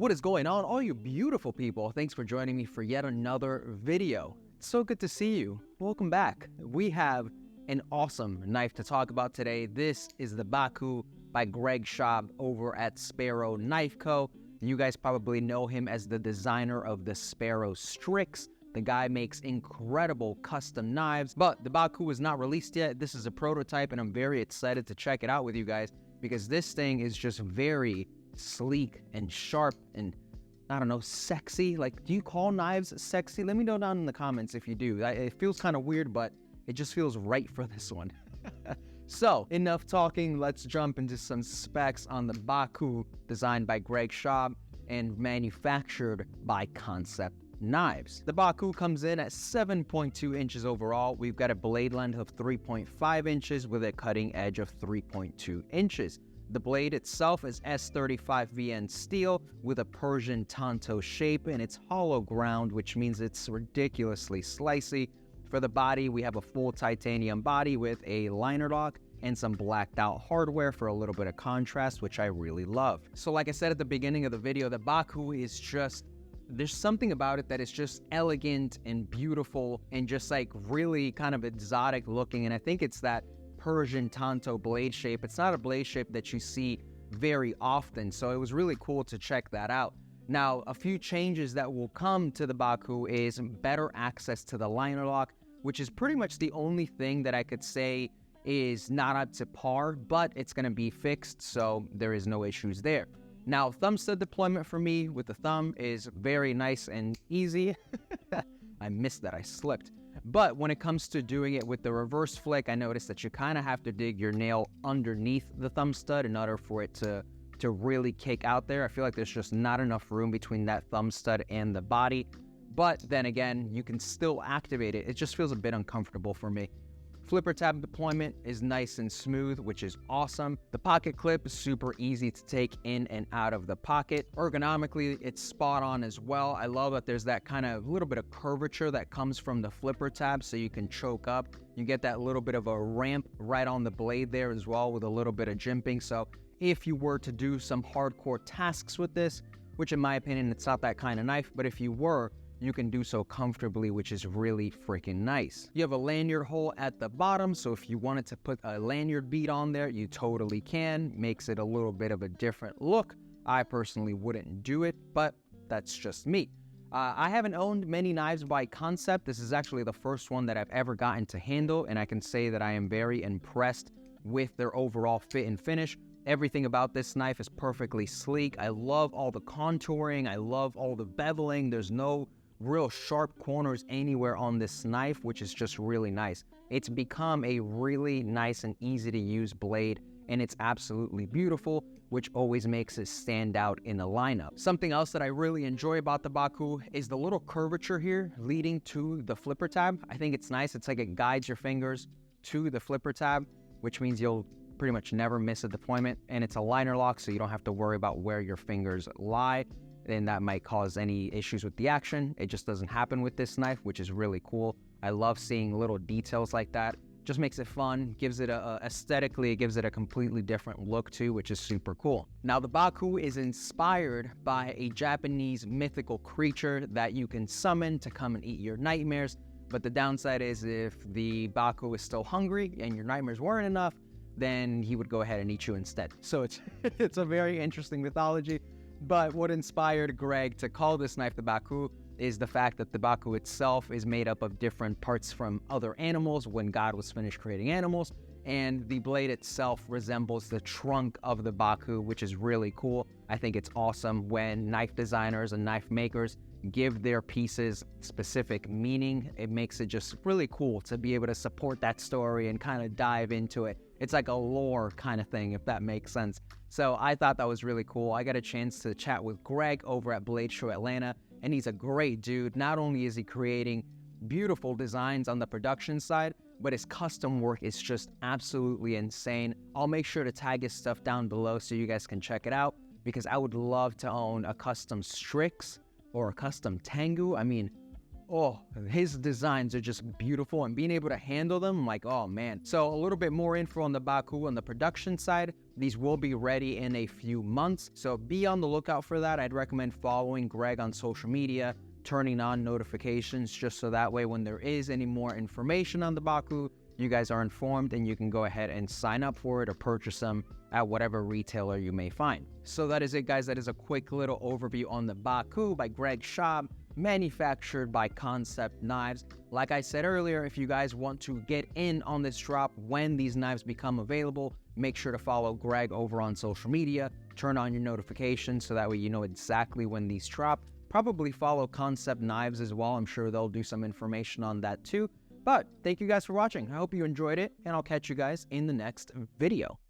What is going on, all you beautiful people? Thanks for joining me for yet another video. It's so good to see you. Welcome back. We have an awesome knife to talk about today. This is the Baku by Greg Schaub over at Sparrow Knife Co. You guys probably know him as the designer of the Sparrow Strix. The guy makes incredible custom knives, but the Baku is not released yet. This is a prototype, and I'm very excited to check it out with you guys because this thing is just very sleek and sharp and, I don't know, sexy. Like, do you call knives sexy? Let me know down in the comments if you do. It feels kind of weird, but it just feels right for this one. So, enough talking. Let's jump into some specs on the Baku, designed by Greg Schaub and manufactured by Kansept Knives. The Baku comes in at 7.2 inches overall. We've got a blade length of 3.5 inches with a cutting edge of 3.2 inches. The blade itself is S35VN steel with a Persian tanto shape, and it's hollow ground, which means it's ridiculously slicey. For the body, we have a full titanium body with a liner lock and some blacked out hardware for a little bit of contrast, which I really love. So like I said at the beginning of the video, the Baku is just, there's something about it that is just elegant and beautiful and just like really kind of exotic looking. And I think it's that Persian tanto blade shape. It's not a blade shape that you see very often, so it was really cool to check that out. Now, a few changes that will come to the Baku is better access to the liner lock, which is pretty much the only thing that I could say is not up to par, but it's going to be fixed, so there is no issues there. Now, thumb stud deployment for me with the thumb is very nice and easy. I missed that, I slipped. But when it comes to doing it with the reverse flick, I noticed that you kind of have to dig your nail underneath the thumb stud in order for it to really kick out there. I feel like there's just not enough room between that thumb stud and the body. But then again, you can still activate it. It just feels a bit uncomfortable for me. Flipper tab deployment is nice and smooth, which is awesome. The pocket clip is super easy to take in and out of the pocket. Ergonomically, it's spot on as well. I love that there's that kind of little bit of curvature that comes from the flipper tab, so you can choke up. You get that little bit of a ramp right on the blade there as well with a little bit of jimping. So if you were to do some hardcore tasks with this, which in my opinion, it's not that kind of knife, but if you were, you can do so comfortably, which is really freaking nice. You have a lanyard hole at the bottom, so if you wanted to put a lanyard bead on there, you totally can. Makes it a little bit of a different look. I personally wouldn't do it, but that's just me. I haven't owned many knives by Kansept. This is actually the first one that I've ever gotten to handle, and I can say that I am very impressed with their overall fit and finish. Everything about this knife is perfectly sleek. I love all the contouring. I love all the beveling. There's no real sharp corners anywhere on this knife, which is just really nice. It's become a really nice and easy to use blade, and it's absolutely beautiful, which always makes it stand out in the lineup. Something else that I really enjoy about the Baku is the little curvature here leading to the flipper tab. I think it's nice. It's like it guides your fingers to the flipper tab, which means you'll pretty much never miss a deployment, and it's a liner lock, so you don't have to worry about where your fingers lie, and that might cause any issues with the action. It just doesn't happen with this knife, which is really cool. I love seeing little details like that. Just makes it fun, gives it aesthetically, it gives it a completely different look too, which is super cool. Now, the Baku is inspired by a Japanese mythical creature that you can summon to come and eat your nightmares, but the downside is if the Baku is still hungry and your nightmares weren't enough, then he would go ahead and eat you instead. So it's a very interesting mythology. But what inspired Greg to call this knife the Baku is the fact that the Baku itself is made up of different parts from other animals when God was finished creating animals, and the blade itself resembles the trunk of the Baku, which is really cool. I think it's awesome when knife designers and knife makers give their pieces specific meaning. It makes it just really cool to be able to support that story and kind of dive into it. It's like a lore kind of thing, if that makes sense. So I thought that was really cool. I got a chance to chat with Greg over at Blade Show Atlanta, and he's a great dude. Not only is he creating beautiful designs on the production side, but his custom work is just absolutely insane. I'll make sure to tag his stuff down below so you guys can check it out, because I would love to own a custom Strix or a custom Tengu. I mean, oh, his designs are just beautiful, and being able to handle them, I'm like, oh man. So a little bit more info on the Baku on the production side. These will be ready in a few months, so be on the lookout for that. I'd recommend following Greg on social media, turning on notifications, just so that way when there is any more information on the Baku, you guys are informed and you can go ahead and sign up for it or purchase them at whatever retailer you may find. So that is it, guys. That is a quick little overview on the Baku by Greg Schaub, manufactured by Kansept Knives. Like I said earlier, if you guys want to get in on this drop when these knives become available, make sure to follow Greg over on social media, turn on your notifications so that way you know exactly when these drop. Probably follow Kansept Knives as well. I'm sure they'll do some information on that too. But thank you guys for watching. I hope you enjoyed it, and I'll catch you guys in the next video.